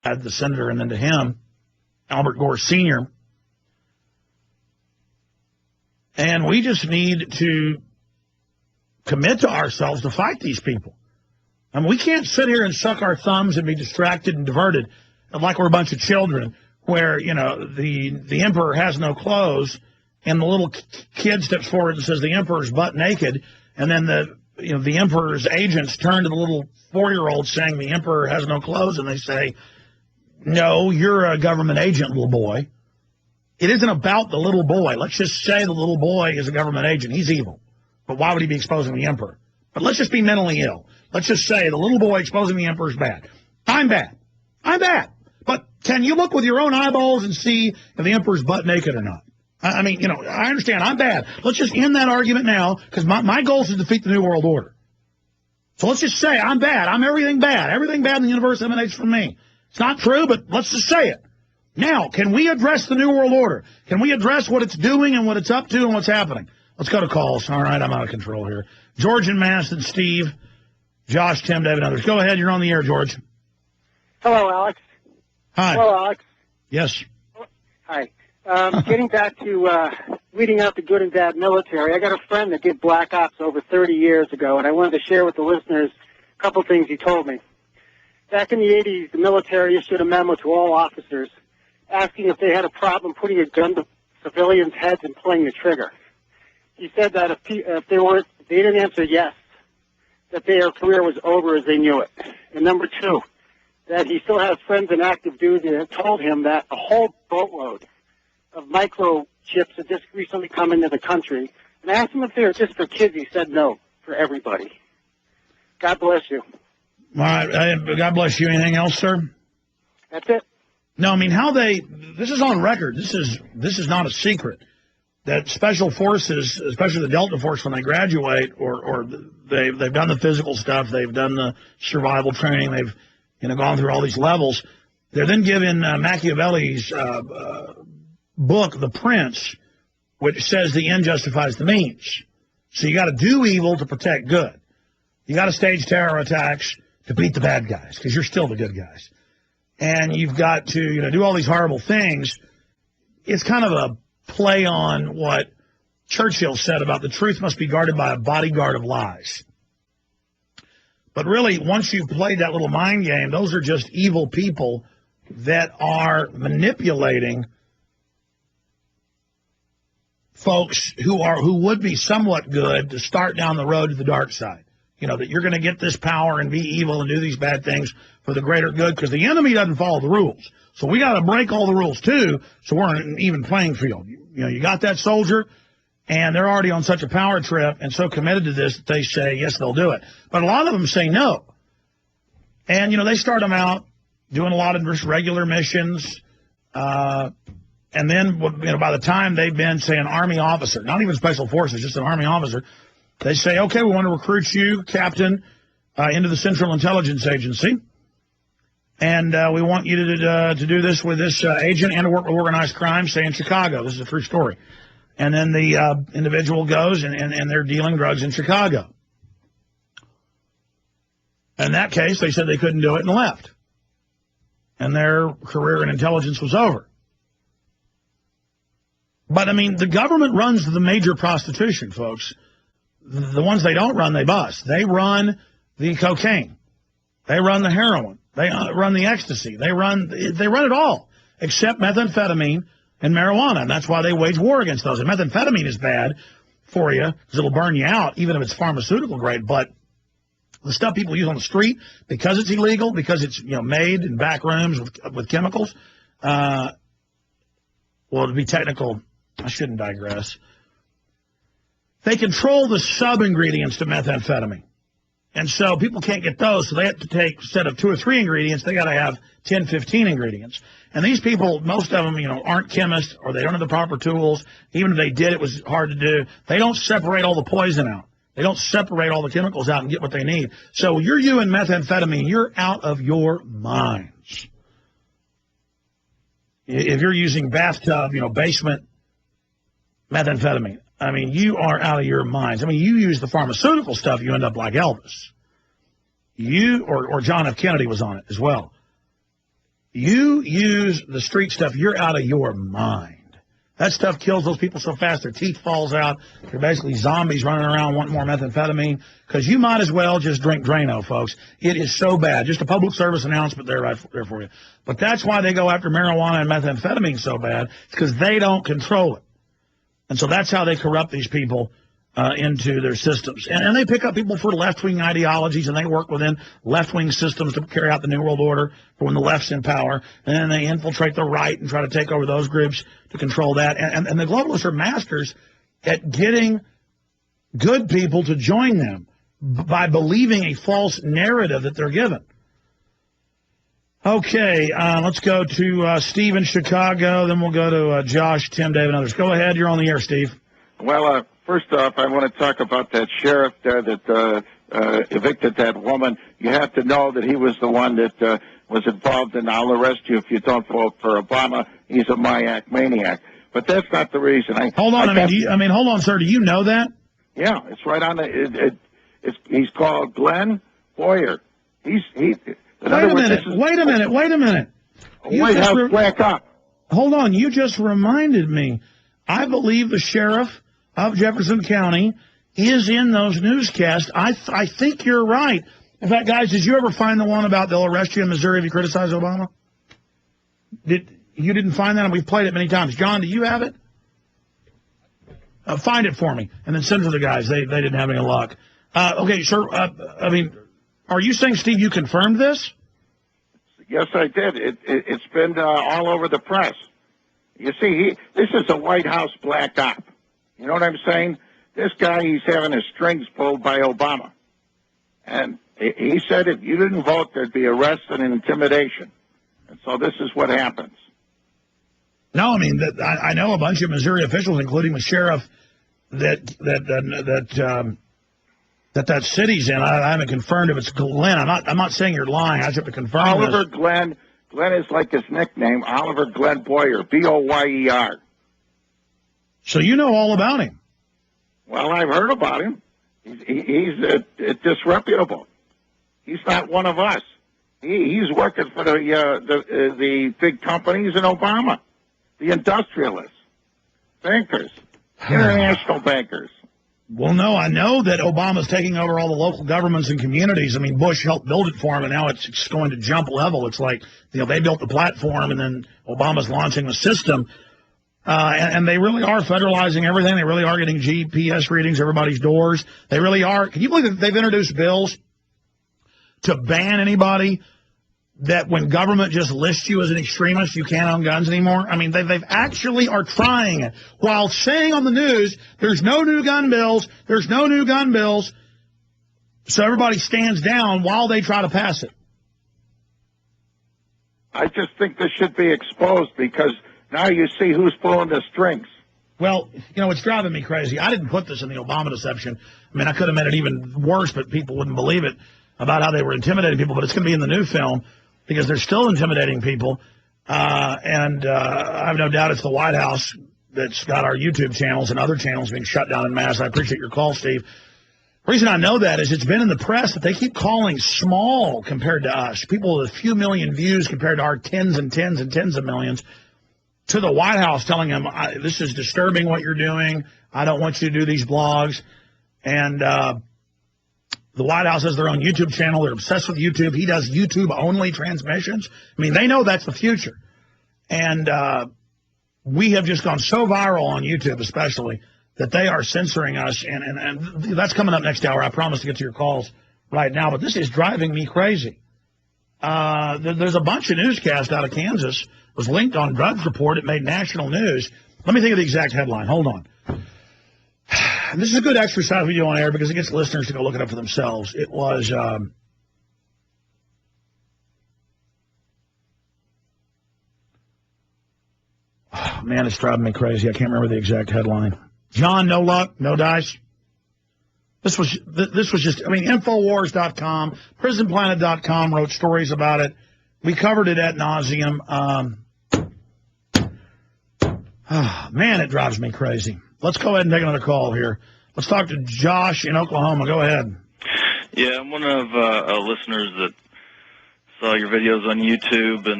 the senator, and then to him, Albert Gore Sr. And we just need to commit to ourselves to fight these people. I mean, we can't sit here and suck our thumbs and be distracted and diverted like we're a bunch of children where, you know, the emperor has no clothes and the little kid steps forward and says the emperor's butt naked, and then the emperor's agents turn to the little 4-year-old saying the emperor has no clothes, and they say, no, you're a government agent, little boy. It isn't about the little boy. Let's just say the little boy is a government agent. He's evil. But why would he be exposing the emperor? But let's just be mentally ill. Let's just say the little boy exposing the emperor is bad. I'm bad. I'm bad. But can you look with your own eyeballs and see if the emperor's butt naked or not? I mean, you know, I understand. I'm bad. Let's just end that argument now, because my goal is to defeat the New World Order. So let's just say I'm bad. I'm everything bad. Everything bad in the universe emanates from me. It's not true, but let's just say it. Now, can we address the New World Order? Can we address what it's doing and what it's up to and what's happening? Let's go to calls. All right, I'm out of control here. George and Madison, Steve, Josh, Tim, David, others. Go ahead. You're on the air, George. Hello, Alex. Hi. Hello, Alex. Yes. Hi. Getting back to weeding out the good and bad military, I got a friend that did Black Ops over 30 years ago, and I wanted to share with the listeners a couple things he told me. Back in the 80s, the military issued a memo to all officers asking if they had a problem putting a gun to civilians' heads and pulling the trigger. He said that if they didn't answer yes, that their career was over as they knew it. And number two, that he still has friends in active duty that told him that a whole boatload of microchips had just recently come into the country. And I asked him if they were just for kids. He said no, for everybody. God bless you. All right. God bless you. Anything else, sir? That's it. No, I mean, this is on record. This is not a secret that special forces, especially the Delta Force, when they graduate or they've done the physical stuff, they've done the survival training, they've gone through all these levels. They're then given Machiavelli's book, The Prince, which says the end justifies the means. So you got to do evil to protect good. You got to stage terror attacks to beat the bad guys, because you're still the good guys. And you've got to do all these horrible things. It's kind of a play on what Churchill said about the truth must be guarded by a bodyguard of lies. But really, once you've played that little mind game, those are just evil people that are manipulating folks who would be somewhat good to start down the road to the dark side. That you're going to get this power and be evil and do these bad things for the greater good, because the enemy doesn't follow the rules. So we got to break all the rules too, so we're on an even playing field. You got that soldier, and they're already on such a power trip and so committed to this that they say, yes, they'll do it. But a lot of them say no. And, they start them out doing a lot of just regular missions. And then, by the time they've been, say, an Army officer, not even Special Forces, just an Army officer, they say, okay, we want to recruit you, Captain, into the Central Intelligence Agency. And we want you to do this with this agent and to work with organized crime, say in Chicago. This is a true story. And then the individual goes and they're dealing drugs in Chicago. In that case, they said they couldn't do it and left. And their career in intelligence was over. But, the government runs the major prostitution, folks. The ones they don't run, they bust. They run the cocaine. They run the heroin. They run the ecstasy. They run it all, except methamphetamine and marijuana. And that's why they wage war against those. And methamphetamine is bad for you because it'll burn you out, even if it's pharmaceutical grade. But the stuff people use on the street, because it's illegal, because it's made in back rooms with chemicals, well, to be technical, I shouldn't digress. They control the sub-ingredients to methamphetamine. And so people can't get those, so they have to take, instead of 2 or 3 ingredients, they got to have 10, 15 ingredients. And these people, most of them, aren't chemists, or they don't have the proper tools. Even if they did, it was hard to do. They don't separate all the poison out. They don't separate all the chemicals out and get what they need. So you're using methamphetamine, you're out of your minds. If you're using bathtub, basement methamphetamine, you are out of your minds. You use the pharmaceutical stuff, you end up like Elvis. Or John F. Kennedy was on it as well. You use the street stuff, you're out of your mind. That stuff kills those people so fast their teeth falls out. They're basically zombies running around wanting more methamphetamine because you might as well just drink Drano, folks. It is so bad. Just a public service announcement there right there for you. But that's why they go after marijuana and methamphetamine so bad. It's because they don't control it. And so that's how they corrupt these people into their systems. And they pick up people for left-wing ideologies, and they work within left-wing systems to carry out the New World Order for when the left's in power. And then they infiltrate the right and try to take over those groups to control that. And the globalists are masters at getting good people to join them by believing a false narrative that they're given. Okay, let's go to Steve in Chicago. Then we'll go to Josh, Tim, Dave, and others. Go ahead. You're on the air, Steve. Well, first off, I want to talk about that sheriff there that evicted that woman. You have to know that he was the one that was involved in I'll arrest you if you don't vote for Obama. He's a maniac. But that's not the reason. Hold on. Hold on, sir. Do you know that? Yeah, it's right on the. He's called Glenn Boyer. Wait a minute. White House Black Op. Hold on. You just reminded me. I believe the sheriff of Jefferson County is in those newscasts. I think you're right. In fact, guys, did you ever find the one about they'll arrest you in Missouri if you criticize Obama? You didn't find that? And we've played it many times. John, do you have it? Find it for me, and then send it to the guys. They didn't have any luck. Okay, sir. Are you saying, Steve, you confirmed this? Yes, I did. It's been all over the press. You see, this is a White House Black Op. You know what I'm saying? This guy, he's having his strings pulled by Obama. And he said if you didn't vote, there'd be arrest and intimidation. And so this is what happens. No, I mean, I know a bunch of Missouri officials, including the sheriff that city's in. I haven't confirmed if it's Glenn. I'm not saying you're lying. I just have to confirm Oliver this. Glenn is like his nickname, Oliver Glenn Boyer, Boyer. So you know all about him. Well, I've heard about him. He's disreputable. He's not one of us. He's working for the big companies in Obama, the industrialists, bankers, international bankers. Well, no, I know that Obama's taking over all the local governments and communities. I mean, Bush helped build it for him, and now it's going to jump level. It's like, they built the platform, and then Obama's launching the system. And they really are federalizing everything. They really are getting GPS readings, everybody's doors. They really are. Can you believe that they've introduced bills to ban anybody that when government just lists you as an extremist, you can't own guns anymore? I mean, they've actually are trying it while saying on the news, there's no new gun bills. There's no new gun bills. So everybody stands down while they try to pass it. I just think this should be exposed because now you see who's pulling the strings. Well, it's driving me crazy. I didn't put this in the Obama deception. I mean, I could have made it even worse, but people wouldn't believe it about how they were intimidating people. But it's going to be in the new film because they're still intimidating people. And I have no doubt it's the White House that's got our YouTube channels and other channels being shut down en masse. I appreciate your call, Steve. The reason I know that is it's been in the press that they keep calling small compared to us. People with a few million views compared to our tens and tens and tens of millions. To the White House telling them, this is disturbing what you're doing. I don't want you to do these blogs. And the White House has their own YouTube channel. They're obsessed with YouTube. He does YouTube-only transmissions. I mean, they know that's the future. And we have just gone so viral on YouTube especially that they are censoring us. And that's coming up next hour. I promise to get to your calls right now. But this is driving me crazy. There's a bunch of newscasts out of Kansas. It was linked on Drudge Report. It made national news. Let me think of the exact headline. Hold on. This is a good exercise we do on air because it gets listeners to go look it up for themselves. It was, man, it's driving me crazy. I can't remember the exact headline. John, no luck, no dice. This was just, Infowars.com, PrisonPlanet.com wrote stories about it. We covered it ad nauseum. Man, it drives me crazy. Let's go ahead and take another call here. Let's talk to Josh in Oklahoma. Go ahead. Yeah, I'm one of listeners that saw your videos on YouTube and